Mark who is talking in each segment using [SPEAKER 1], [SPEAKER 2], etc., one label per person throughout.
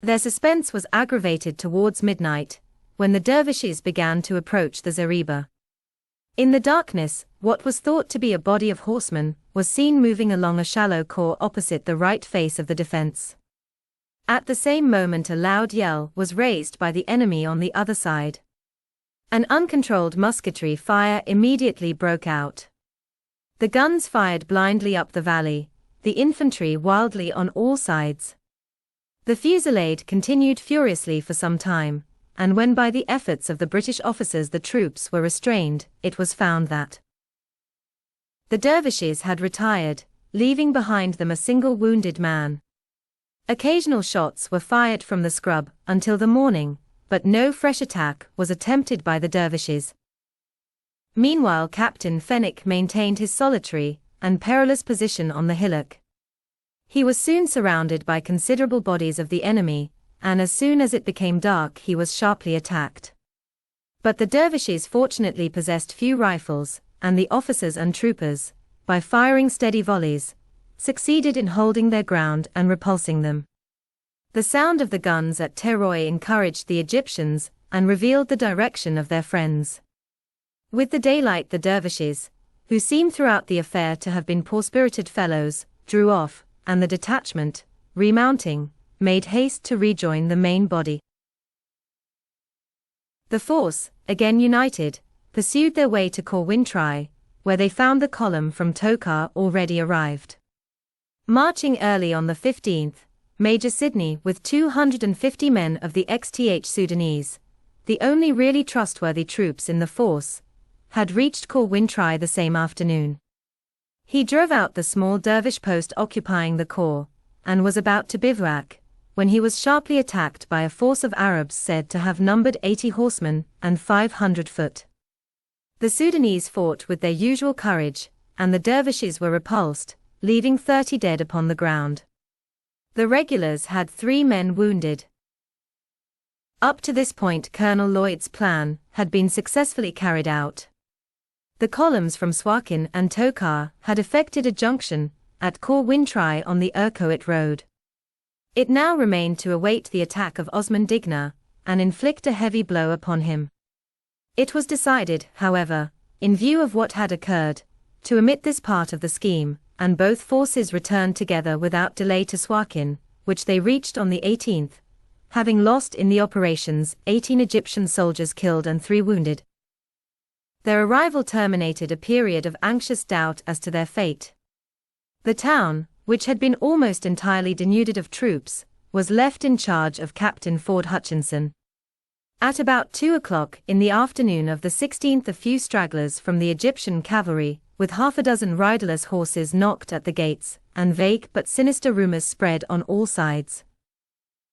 [SPEAKER 1] Their suspense was aggravated towards midnight, when the dervishes began to approach the zareba. In the darkness, what was thought to be a body of horsemen was seen moving along a shallow khor opposite the right face of the defense. At the same moment a loud yell was raised by the enemy on the other side. An uncontrolled musketry fire immediately broke out. The guns fired blindly up the valley, the infantry wildly on all sides. The fusillade continued furiously for some time, and when by the efforts of the British officers the troops were restrained, it was found that the dervishes had retired, leaving behind them a single wounded man. Occasional shots were fired from the scrub until the morning, but no fresh attack was attempted by the dervishes. Meanwhile Captain Fenwick maintained his solitary and perilous position on the hillock. He was soon surrounded by considerable bodies of the enemy, and as soon as it became dark he was sharply attacked. But the dervishes fortunately possessed few rifles, and the officers and troopers, by firing steady volleys, succeeded in holding their ground and repulsing them. The sound of the guns at Teroy encouraged the Egyptians and revealed the direction of their friends. With the daylight the dervishes, who seemed throughout the affair to have been poor-spirited fellows, drew off, and the detachment, remounting, made haste to rejoin the main body. The force, again united, pursued their way to Khor Wintrai, where they found the column from Tokar already arrived. Marching early on the 15th, Major Sidney with 250 men of the XTH Sudanese, the only really trustworthy troops in the force, had reached Khor Wintrai the same afternoon. He drove out the small dervish post occupying the khor, and was about to bivouac, when he was sharply attacked by a force of Arabs said to have numbered 80 horsemen and 500 foot. The Sudanese fought with their usual courage, and the dervishes were repulsed, leaving 30 dead upon the ground. The regulars had 3 men wounded. Up to this point Colonel Lloyd's plan had been successfully carried out. The columns from Suakin and Tokar had effected a junction at Khor Wintrai on the Urkoit road. It now remained to await the attack of Osman Digna, and inflict a heavy blow upon him. It was decided, however, in view of what had occurred, to omit this part of the scheme, and both forces returned together without delay to Suakin, which they reached on the 18th, having lost in the operations 18 Egyptian soldiers killed and 3 wounded. Their arrival terminated a period of anxious doubt as to their fate. The town, which had been almost entirely denuded of troops, was left in charge of Captain Ford Hutchinson. At about 2 o'clock in the afternoon of the 16th a few stragglers from the Egyptian cavalry, with half a dozen riderless horses knocked at the gates, and vague but sinister rumors spread on all sides.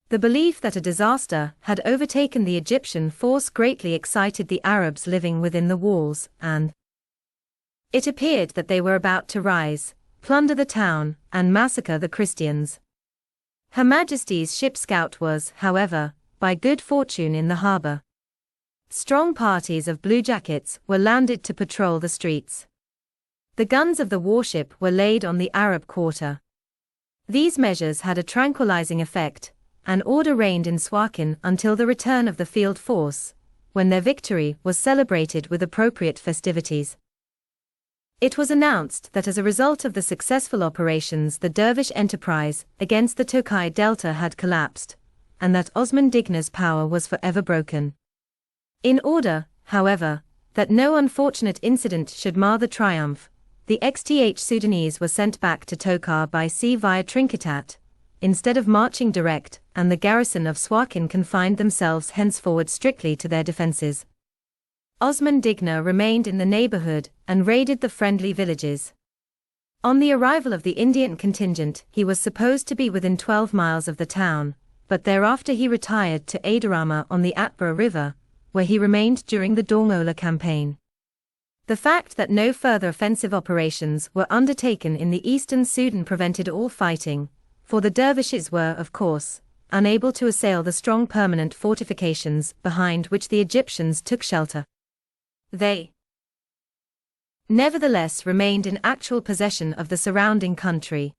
[SPEAKER 1] The belief that a disaster had overtaken the Egyptian force greatly excited the Arabs living within the walls, and it appeared that they were about to rise, plunder the town, and massacre the Christians. Her Majesty's ship Scout was, however, by good fortune in the harbour. Strong parties of bluejackets were landed to patrol the streets. The guns of the warship were laid on the Arab quarter. These measures had a tranquilizing effect, and order reigned in Suakin until the return of the field force, when their victory was celebrated with appropriate festivities. It was announced that as a result of the successful operations the dervish enterprise against the Tokai Delta had collapsed, and that Osman Digna's power was forever broken. In order, however, that no unfortunate incident should mar the triumph, the XTH Sudanese were sent back to Tokar by sea via Trinkitat, instead of marching direct, and the garrison of Suakin confined themselves henceforward strictly to their defences. Osman Digna remained in the neighbourhood and raided the friendly villages. On the arrival of the Indian contingent he was supposed to be within 12 miles of the town, but thereafter he retired to Adarama on the Atbara River, where he remained during the Dongola campaign. The fact that no further offensive operations were undertaken in the eastern Sudan prevented all fighting, for the dervishes were, of course, unable to assail the strong permanent fortifications behind which the Egyptians took shelter. They, nevertheless, remained in actual possession of the surrounding country.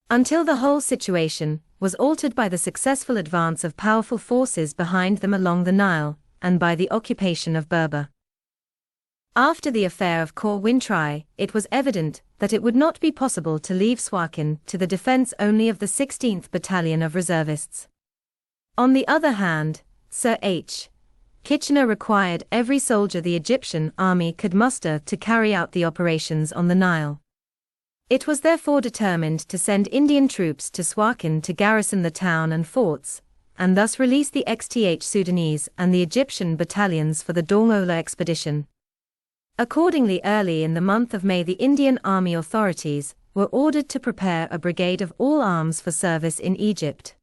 [SPEAKER 1] until the whole situation was altered by the successful advance of powerful forces behind them along the Nile, and by the occupation of Berber. After the affair of Khor Wintrai, it was evident that it would not be possible to leave Suakin to the defense only of the 16th Battalion of Reservists. On the other hand, Sir H. Kitchener required every soldier the Egyptian army could muster to carry out the operations on the Nile. It was therefore determined to send Indian troops to Suakin to garrison the town and forts, and thus release the XTH Sudanese and the Egyptian battalions for the Dongola expedition. Accordingly, early in the month of May, the Indian Army authorities were ordered to prepare a brigade of all arms for service in Egypt.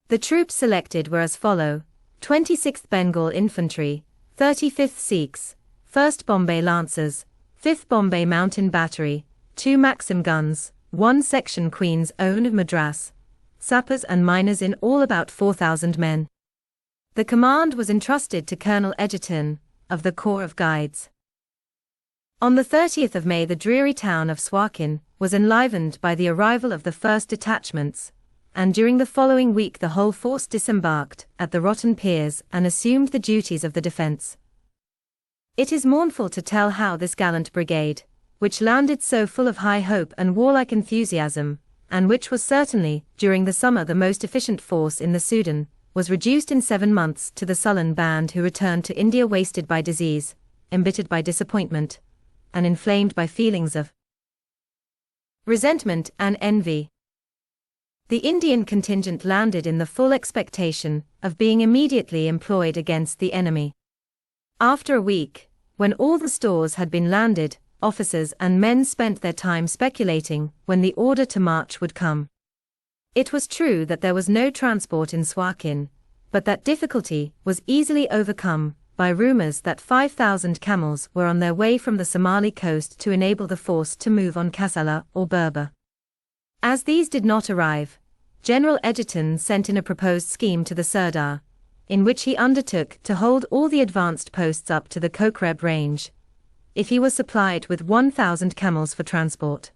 [SPEAKER 1] The troops selected were as follow: 26th Bengal Infantry, 35th Sikhs, 1st Bombay Lancers, 5th Bombay Mountain Battery, 2 Maxim guns, 1 Section Queen's Own Madras, sappers and miners, in all about 4,000 men. The command was entrusted to Colonel Egerton, of the Corps of Guides. On the 30th of May, the dreary town of Suakin was enlivened by the arrival of the first detachments, and during the following week the whole force disembarked at the Rotten Piers and assumed the duties of the defense. It is mournful to tell how this gallant brigade, which landed so full of high hope and warlike enthusiasm, and which was certainly, during the summer, the most efficient force in the Sudan, was reduced in 7 months to the sullen band who returned to India wasted by disease, embittered by disappointment, and inflamed by feelings of resentment and envy. The Indian contingent landed in the full expectation of being immediately employed against the enemy. After a week, when all the stores had been landed, officers and men spent their time speculating when the order to march would come. It was true that there was no transport in Suakin, but that difficulty was easily overcome by rumors that 5,000 camels were on their way from the Somali coast to enable the force to move on Kassala or Berber. As these did not arrive, General Egerton sent in a proposed scheme to the Sirdar, in which he undertook to hold all the advanced posts up to the Kokreb range, if he was supplied with 1,000 camels for transport.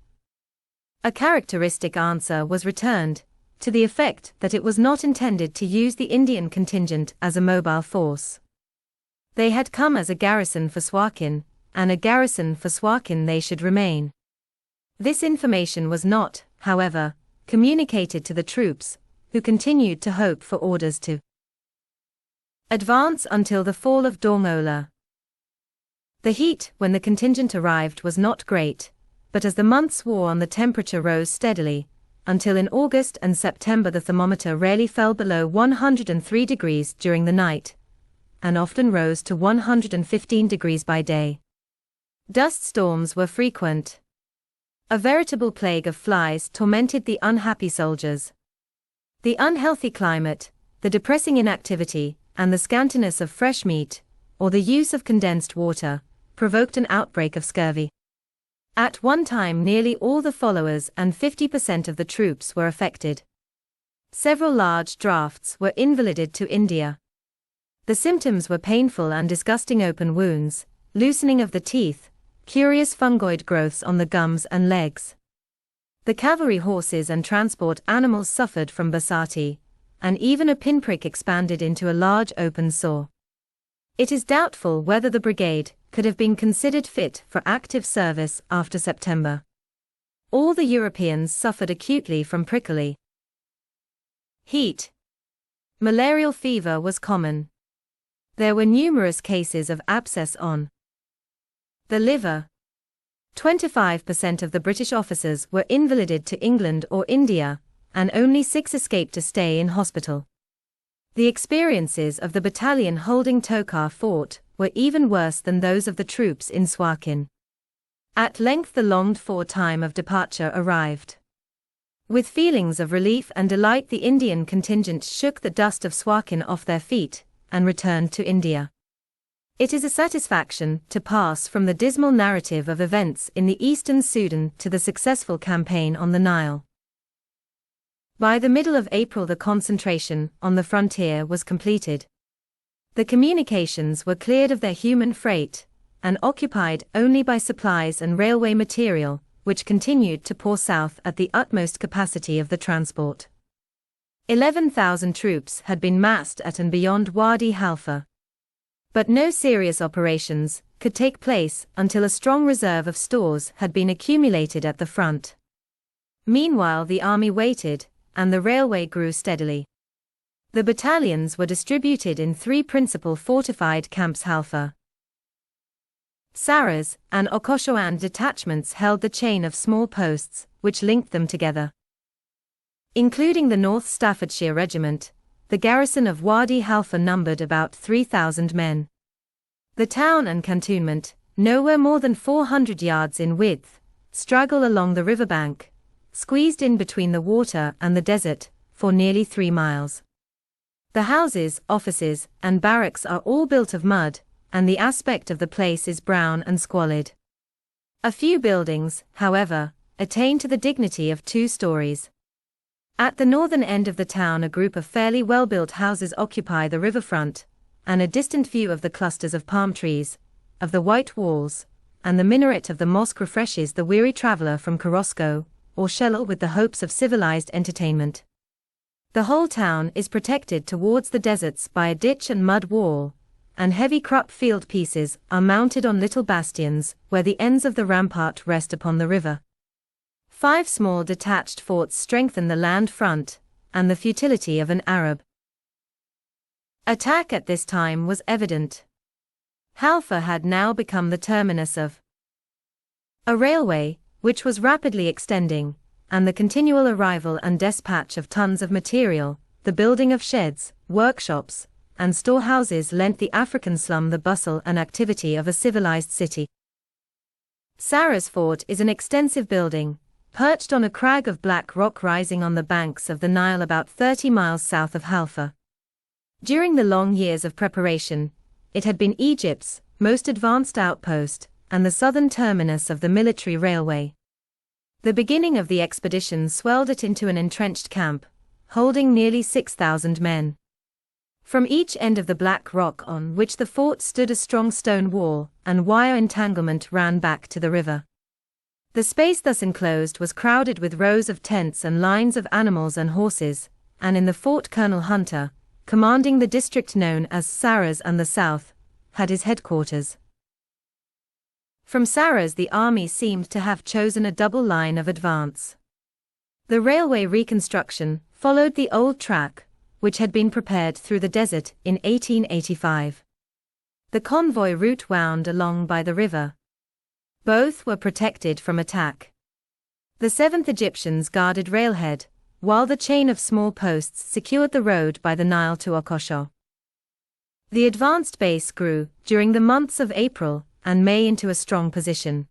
[SPEAKER 1] A characteristic answer was returned, to the effect that it was not intended to use the Indian contingent as a mobile force. They had come as a garrison for Suakin, and a garrison for Suakin they should remain. This information was not, however, communicated to the troops, who continued to hope for orders to advance until the fall of Dongola. The heat when the contingent arrived was not great, but as the months wore on the temperature rose steadily, until in August and September the thermometer rarely fell below 103 degrees during the night, and often rose to 115 degrees by day. Dust storms were frequent. A veritable plague of flies tormented the unhappy soldiers. The unhealthy climate, the depressing inactivity, and the scantiness of fresh meat, or the use of condensed water, provoked an outbreak of scurvy. At one time nearly all the followers and 50% of the troops were affected. Several large drafts were invalided to India. The symptoms were painful and disgusting open wounds, loosening of the teeth, curious fungoid growths on the gums and legs. The cavalry horses and transport animals suffered from bursati, and even a pinprick expanded into a large open sore. It is doubtful whether the brigade could have been considered fit for active service after September. All the Europeans suffered acutely from prickly heat. Malarial fever was common. There were numerous cases of abscess on the liver. 25% of the British officers were invalided to England or India, and only 6 escaped a stay in hospital. The experiences of the battalion holding Tokar Fort were even worse than those of the troops in Suakin. At length the longed-for time of departure arrived. With feelings of relief and delight the Indian contingent shook the dust of Suakin off their feet, and returned to India. It is a satisfaction to pass from the dismal narrative of events in the eastern Sudan to the successful campaign on the Nile. By the middle of April the concentration on the frontier was completed. The communications were cleared of their human freight, and occupied only by supplies and railway material, which continued to pour south at the utmost capacity of the transport. 11,000 troops had been massed at and beyond Wadi Halfa. But no serious operations could take place until a strong reserve of stores had been accumulated at the front. Meanwhile, the army waited, and the railway grew steadily. The battalions were distributed in three principal fortified camps: Halfa, Saras, and Okosho, and detachments held the chain of small posts which linked them together. Including the North Staffordshire Regiment, the garrison of Wadi Halfa numbered about 3,000 men. The town and cantonment, nowhere more than 400 yards in width, straggle along the riverbank, squeezed in between the water and the desert, for nearly 3 miles. The houses, offices, and barracks are all built of mud, and the aspect of the place is brown and squalid. A few buildings, however, attain to the dignity of 2 stories. At the northern end of the town, a group of fairly well-built houses occupy the riverfront, and a distant view of the clusters of palm trees, of the white walls, and the minaret of the mosque refreshes the weary traveler from Korosko or Shellal with the hopes of civilized entertainment. The whole town is protected towards the deserts by a ditch and mud wall, and heavy Krupp field pieces are mounted on little bastions where the ends of the rampart rest upon the river. 5 small detached forts strengthen the land front, and the futility of an Arab attack at this time was evident. Halfa had now become the terminus of a railway, which was rapidly extending, and the continual arrival and dispatch of tons of material, the building of sheds, workshops, and storehouses lent the African slum the bustle and activity of a civilized city. Saras Fort is an extensive building, perched on a crag of black rock rising on the banks of the Nile about 30 miles south of Halfa. During the long years of preparation, it had been Egypt's most advanced outpost, and the southern terminus of the military railway. The beginning of the expedition swelled it into an entrenched camp, holding nearly 6,000 men. From each end of the black rock on which the fort stood a strong stone wall and wire entanglement ran back to the river. The space thus enclosed was crowded with rows of tents and lines of animals and horses, and in the fort Colonel Hunter, commanding the district known as Saras and the South, had his headquarters. From Saras the army seemed to have chosen a double line of advance. The railway reconstruction followed the old track, which had been prepared through the desert in 1885. The convoy route wound along by the river. Both were protected from attack. The 7th Egyptians guarded railhead, while the chain of small posts secured the road by the Nile to Okosho. The advanced base grew during the months of April and May into a strong position.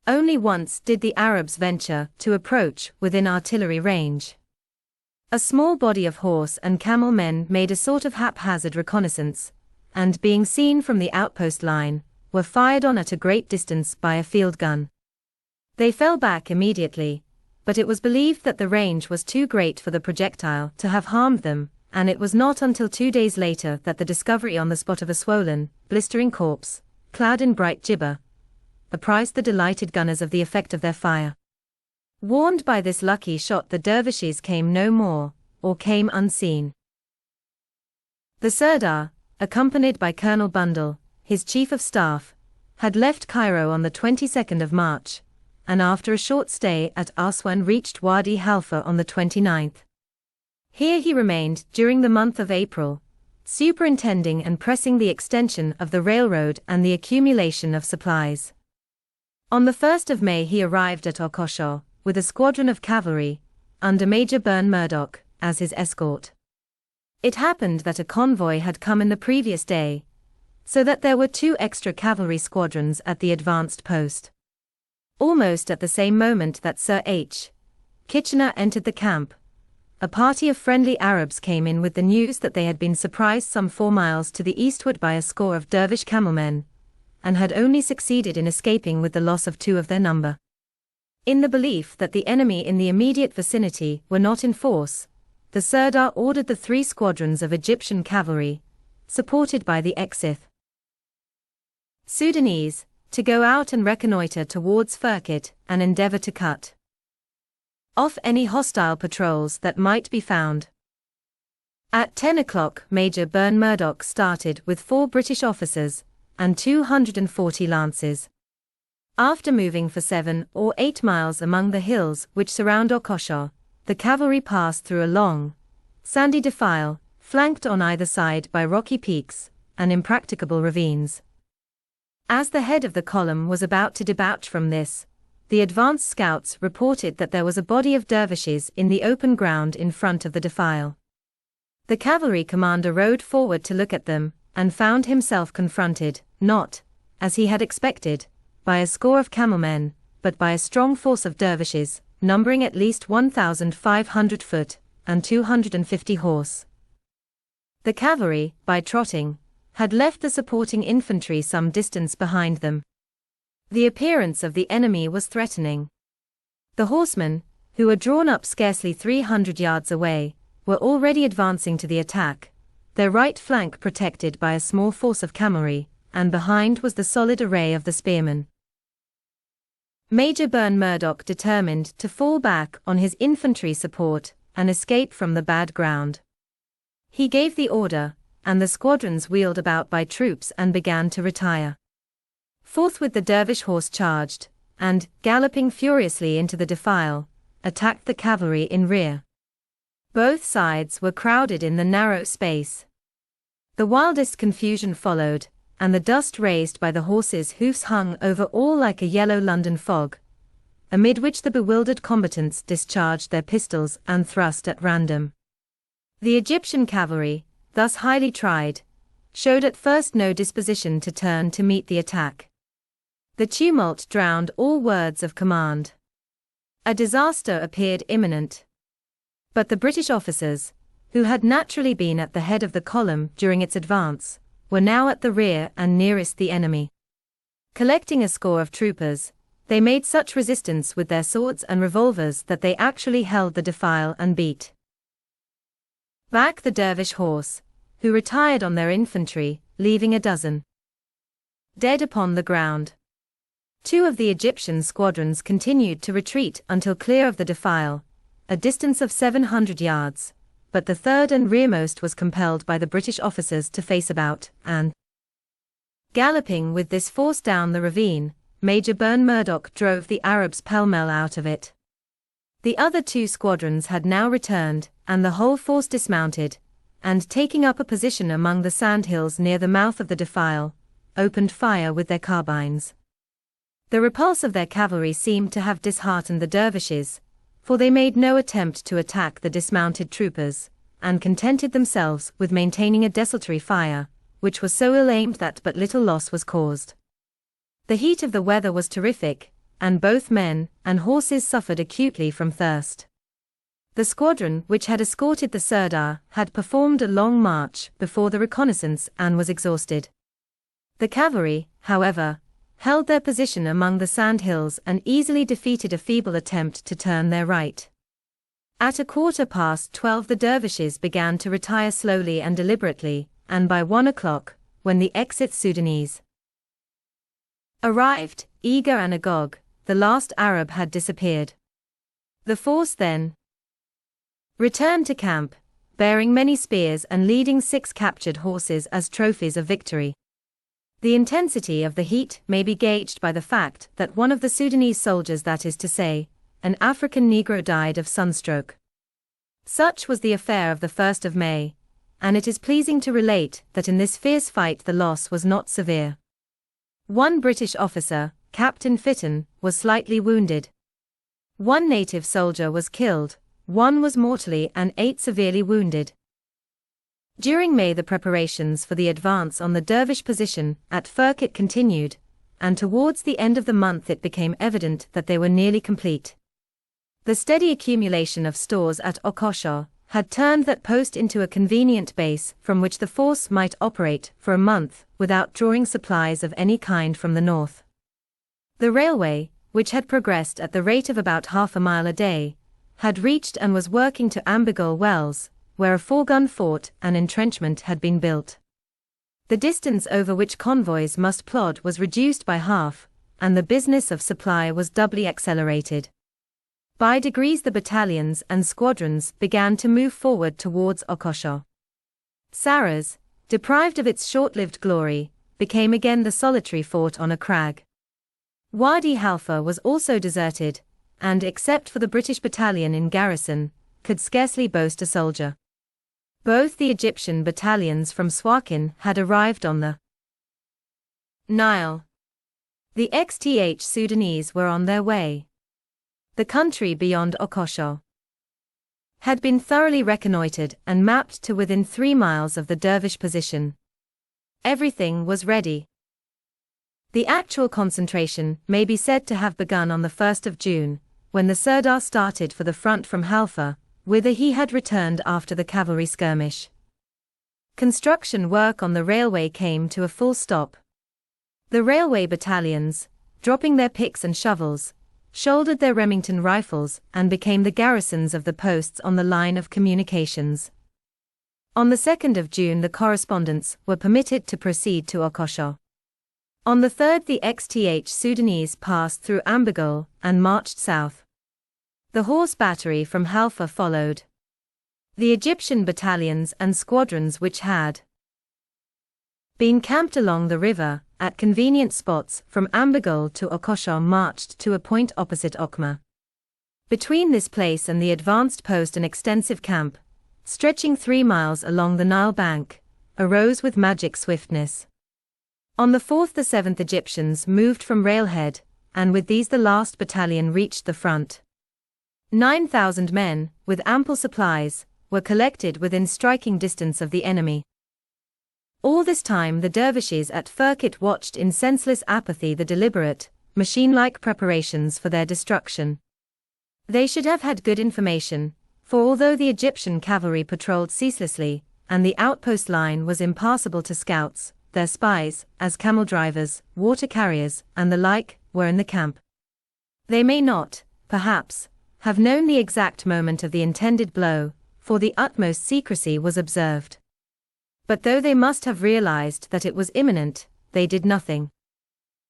[SPEAKER 1] Only once did the Arabs venture to approach within artillery range. A small body of horse and camel men made a sort of haphazard reconnaissance, and being seen from the outpost line, were fired on at a great distance by a field gun. They fell back immediately, but it was believed that the range was too great for the projectile to have harmed them, and it was not until 2 days later that the discovery on the spot of a swollen, blistering corpse, clad in bright jibber, apprised the delighted gunners of the effect of their fire. Warned by this lucky shot, the dervishes came no more, or came unseen. The Sirdar, accompanied by Colonel Bundle, his chief of staff, had left Cairo on the 22nd of March, and after a short stay at Aswan reached Wadi Halfa on the 29th. Here he remained during the month of April, superintending and pressing the extension of the railroad and the accumulation of supplies. On the 1st of May he arrived at Okosho, with a squadron of cavalry, under Major Byrne Murdoch, as his escort. It happened that a convoy had come in the previous day, so that there were 2 extra cavalry squadrons at the advanced post. Almost at the same moment that Sir H. Kitchener entered the camp, a party of friendly Arabs came in with the news that they had been surprised some 4 miles to the eastward by a score of dervish camelmen, and had only succeeded in escaping with the loss of 2 of their number. In the belief that the enemy in the immediate vicinity were not in force, the Sirdar ordered the 3 squadrons of Egyptian cavalry, supported by the Exith Sudanese, to go out and reconnoiter towards Firket and endeavor to cut off any hostile patrols that might be found. At 10 o'clock, Major Byrne Murdoch started with 4 British officers and 240 lances. After moving for 7 or 8 miles among the hills which surround Okosho, the cavalry passed through a long, sandy defile, flanked on either side by rocky peaks and impracticable ravines. As the head of the column was about to debouch from this, the advance scouts reported that there was a body of dervishes in the open ground in front of the defile. The cavalry commander rode forward to look at them, and found himself confronted, not, as he had expected, by a score of camelmen, but by a strong force of dervishes, numbering at least 1,500 foot and 250 horse. The cavalry, by trotting, had left the supporting infantry some distance behind them. The appearance of the enemy was threatening. The horsemen, who were drawn up scarcely 300 yards away, were already advancing to the attack, their right flank protected by a small force of cavalry, and behind was the solid array of the spearmen. Major Byrne Murdoch determined to fall back on his infantry support and escape from the bad ground. He gave the order, and the squadrons wheeled about by troops and began to retire. Forthwith the dervish horse charged, and, galloping furiously into the defile, attacked the cavalry in rear. Both sides were crowded in the narrow space. The wildest confusion followed, and the dust raised by the horses' hoofs hung over all like a yellow London fog, amid which the bewildered combatants discharged their pistols and thrust at random. The Egyptian cavalry, thus highly tried, showed at first no disposition to turn to meet the attack. The tumult drowned all words of command. A disaster appeared imminent. But the British officers, who had naturally been at the head of the column during its advance, were now at the rear and nearest the enemy. Collecting a score of troopers, they made such resistance with their swords and revolvers that they actually held the defile and beat back the dervish horse, who retired on their infantry, leaving a dozen dead upon the ground. 2 of the Egyptian squadrons continued to retreat until clear of the defile, a distance of 700 yards, but the third and rearmost was compelled by the British officers to face about, and, galloping with this force down the ravine, Major Byrne Murdoch drove the Arabs pell-mell out of it. The other 2 squadrons had now returned, and the whole force dismounted, and taking up a position among the sandhills near the mouth of the defile, opened fire with their carbines. The repulse of their cavalry seemed to have disheartened the dervishes, for they made no attempt to attack the dismounted troopers, and contented themselves with maintaining a desultory fire, which was so ill-aimed that but little loss was caused. The heat of the weather was terrific, and both men and horses suffered acutely from thirst. The squadron which had escorted the Sirdar had performed a long march before the reconnaissance and was exhausted. The cavalry, however, held their position among the sandhills and easily defeated a feeble attempt to turn their right. At 12:15 the dervishes began to retire slowly and deliberately, and by 1 o'clock, when the ex-Sudanese arrived, eager and agog, the last Arab had disappeared. The force then returned to camp, bearing many spears and leading 6 captured horses as trophies of victory. The intensity of the heat may be gauged by the fact that one of the Sudanese soldiers, that is to say, an African Negro, died of sunstroke. Such was the affair of the 1st of May, and it is pleasing to relate that in this fierce fight the loss was not severe. One British officer, Captain Fitton, was slightly wounded. 1 native soldier was killed, 1 was mortally and 8 severely wounded. During May the preparations for the advance on the dervish position at Firket continued, and towards the end of the month it became evident that they were nearly complete. The steady accumulation of stores at Okosho had turned that post into a convenient base from which the force might operate for a month without drawing supplies of any kind from the north. The railway, which had progressed at the rate of about half a mile a day, had reached and was working to Ambigole Wells, where a 4-gun fort and entrenchment had been built. The distance over which convoys must plod was reduced by half, and the business of supply was doubly accelerated. By degrees the battalions and squadrons began to move forward towards Okosho. Saras, deprived of its short-lived glory, became again the solitary fort on a crag. Wadi Halfa was also deserted, and except for the British battalion in garrison, could scarcely boast a soldier. Both the Egyptian battalions from Suakin had arrived on the Nile. The XTH Sudanese were on their way. The country beyond Okosho had been thoroughly reconnoitred and mapped to within 3 miles of the dervish position. Everything was ready. The actual concentration may be said to have begun on the 1st of June, when the Sirdar started for the front from Halfa, whither he had returned after the cavalry skirmish. Construction work on the railway came to a full stop. The railway battalions, dropping their picks and shovels, shouldered their Remington rifles and became the garrisons of the posts on the line of communications. On the 2nd of June the correspondents were permitted to proceed to Okosho. On the 3rd the XTH Sudanese passed through Ambigole and marched south. The horse battery from Halfa followed. The Egyptian battalions and squadrons which had been camped along the river, at convenient spots from Ambigole to Okosho marched to a point opposite Okma. Between this place and the advanced post an extensive camp, stretching 3 miles along the Nile bank, arose with magic swiftness. On the 4th the 7th Egyptians moved from Railhead, and with these the last battalion reached the front. 9,000 men, with ample supplies, were collected within striking distance of the enemy. All this time the dervishes at Firkit watched in senseless apathy the deliberate, machine-like preparations for their destruction. They should have had good information, for although the Egyptian cavalry patrolled ceaselessly, and the outpost line was impassable to scouts, their spies, as camel drivers, water carriers, and the like, were in the camp. They may not, perhaps, have known the exact moment of the intended blow, for the utmost secrecy was observed. But though they must have realized that it was imminent, they did nothing.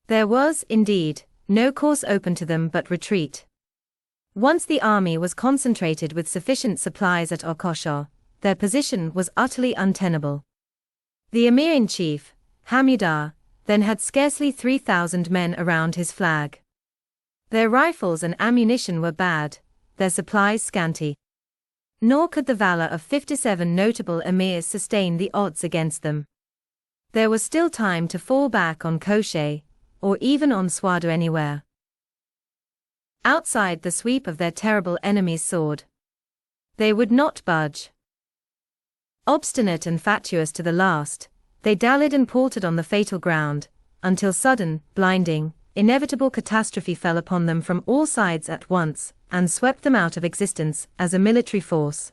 [SPEAKER 1] There was, indeed, no course open to them but retreat. Once the army was concentrated with sufficient supplies at Okosho, their position was utterly untenable. The emir-in-chief, Hamudar, then had scarcely 3,000 men around his flag. Their rifles and ammunition were bad, their supplies scanty. Nor could the valor of 57 notable emirs sustain the odds against them. There was still time to fall back on Koche, or even on Swado anywhere outside the sweep of their terrible enemy's sword. They would not budge. Obstinate and fatuous to the last, they dallied and paltered on the fatal ground, until sudden, blinding, inevitable catastrophe fell upon them from all sides at once, and swept them out of existence as a military force.